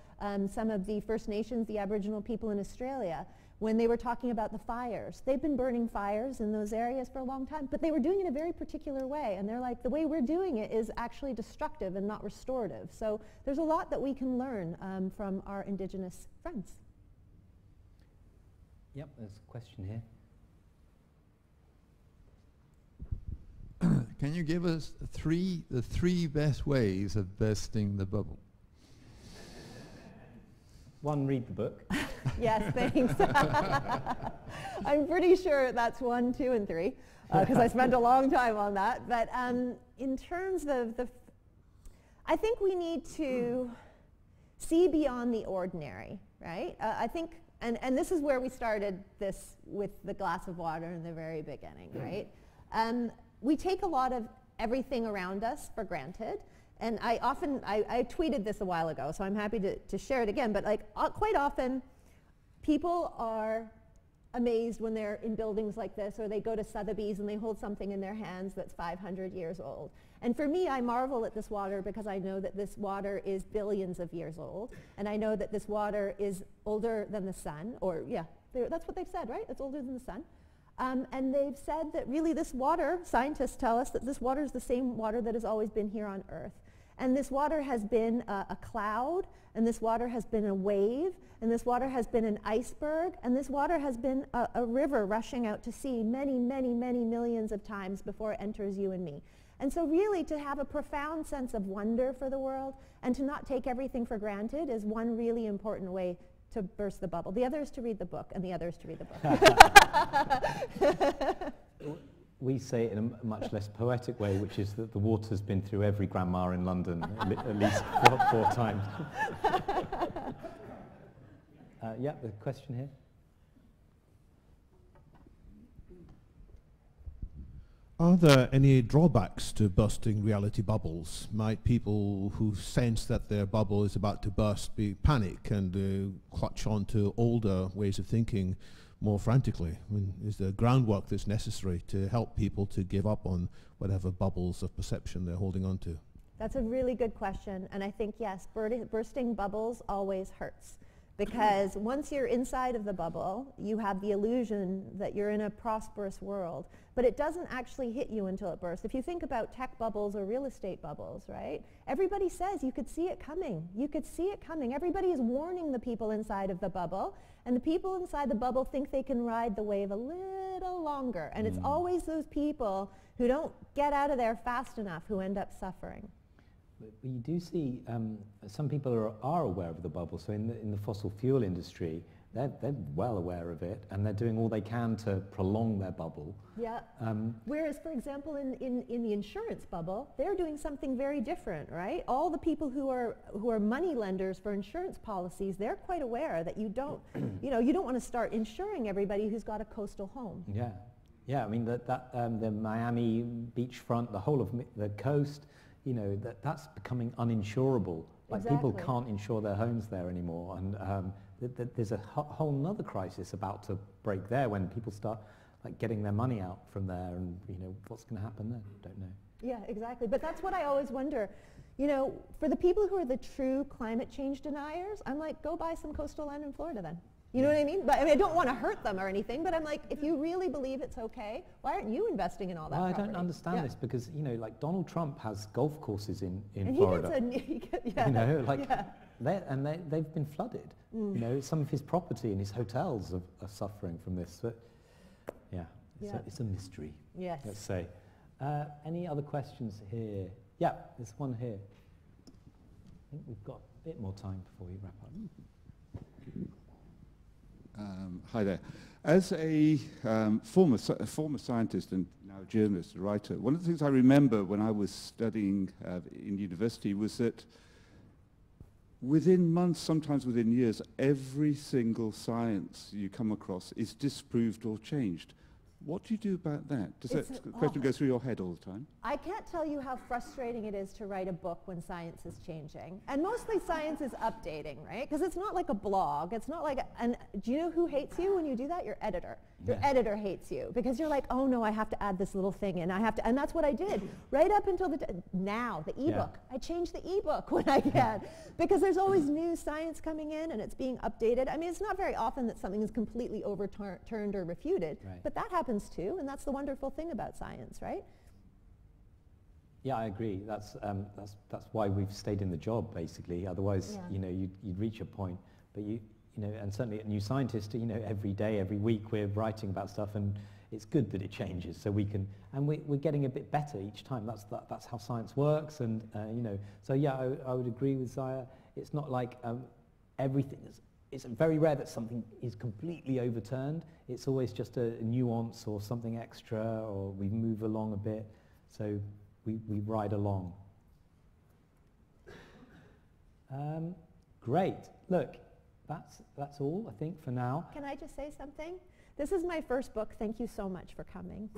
some of the First Nations, the Aboriginal people in Australia, when they were talking about the fires. They've been burning fires in those areas for a long time, but they were doing it a very particular way. And they're like, the way we're doing it is actually destructive and not restorative. So there's a lot that we can learn from our Indigenous friends. Yep, there's a question here. Can you give us the three best ways of bursting the bubble? One, read the book. Yes, thanks. I'm pretty sure that's 1, 2, and 3, because I spent a long time on that. But in terms of I think we need to see beyond the ordinary, right? I think, and this is where we started this with the glass of water in the very beginning, right? We take a lot of everything around us for granted. And I tweeted this a while ago, so I'm happy to share it again, but quite often people are amazed when they're in buildings like this, or they go to Sotheby's and they hold something in their hands that's 500 years old. And for me, I marvel at this water because I know that this water is billions of years old, and I know that this water is older than the sun, or yeah, that's what they've said, right? It's older than the sun. And they've said that really this water, scientists tell us that this water is the same water that has always been here on Earth. And this water has been a cloud, and this water has been a wave, and this water has been an iceberg, and this water has been a river rushing out to sea many, many, many millions of times before it enters you and me. And so really to have a profound sense of wonder for the world and to not take everything for granted is one really important way to burst the bubble. The other is to read the book, and the other is to read the book. We say it in a much less poetic way, which is that the water's been through every grandma in London at least four times. Yeah, the question here. Are there any drawbacks to busting reality bubbles? Might people who sense that their bubble is about to burst panic and clutch on to older ways of thinking more frantically? I mean, is there groundwork that's necessary to help people to give up on whatever bubbles of perception they're holding on to? That's a really good question, and I think, yes, bursting bubbles always hurts. Because once you're inside of the bubble, you have the illusion that you're in a prosperous world, but it doesn't actually hit you until it bursts. If you think about tech bubbles or real estate bubbles, right? Everybody says you could see it coming. You could see it coming. Everybody is warning the people inside of the bubble, and the people inside the bubble think they can ride the wave a little longer. And it's always those people who don't get out of there fast enough who end up suffering. But you do see some people are aware of the bubble. So in the fossil fuel industry, they're well aware of it, and they're doing all they can to prolong their bubble. Yeah. Whereas, for example, in the insurance bubble, they're doing something very different, right? All the people who are money lenders for insurance policies, they're quite aware that you don't, you don't want to start insuring everybody who's got a coastal home. Yeah. Yeah. I mean the Miami beachfront, the whole of the coast. That's becoming uninsurable. Like Exactly. People can't insure their homes there anymore, and there's a whole nother crisis about to break there when people start getting their money out from there, and what's going to happen then? Don't know. Yeah, exactly. But that's what I always wonder. For the people who are the true climate change deniers, I'm like, go buy some coastal land in Florida then. You know what I mean? But I don't want to hurt them or anything, but I'm like, if you really believe it's okay, why aren't you investing in all that property? I don't understand this because, Donald Trump has golf courses in and Florida. They've been flooded. Some of his property and his hotels are suffering from this. But Yeah, it's a mystery. Yes. Let's say. Any other questions here? Yeah, there's one here. I think we've got a bit more time before we wrap up. Hi there. As a former scientist and now journalist and writer, one of the things I remember when I was studying in university was that within months, sometimes within years, every single science you come across is disproved or changed. What do you do about that? Does that question go through your head all the time? I can't tell you how frustrating it is to write a book when science is changing. And mostly science is updating, right? Because it's not like a blog. It's not like, and do you know who hates you when you do that? Your editor. Your editor hates you because you're like, oh no, I have to add this little thing in. And that's what I did right up until the ebook. I changed the ebook when I can because there's always new science coming in and it's being updated. I mean, it's not very often that something is completely overturned or refuted, but that happens too, and that's the wonderful thing about science, right? Yeah, I agree. That's why we've stayed in the job, basically. Otherwise, you'd reach a point. But and certainly at New Scientist, every day, every week, we're writing about stuff, and it's good that it changes. So we can, and we're getting a bit better each time. That's how science works, and So yeah, I would agree with Ziya. It's not like everything is. It's very rare that something is completely overturned. It's always just a nuance or something extra, or we move along a bit. So we ride along. Great. Look, that's all, I think, for now. Can I just say something? This is my first book. Thank you so much for coming.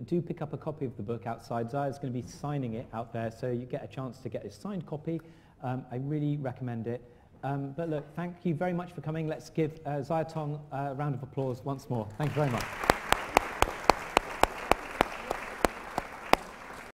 Do pick up a copy of the book outside. Ziya's going to be signing it out there, so you get a chance to get a signed copy. I really recommend it. But look, thank you very much for coming. Let's give Ziya Tong a round of applause once more. Thank you very much.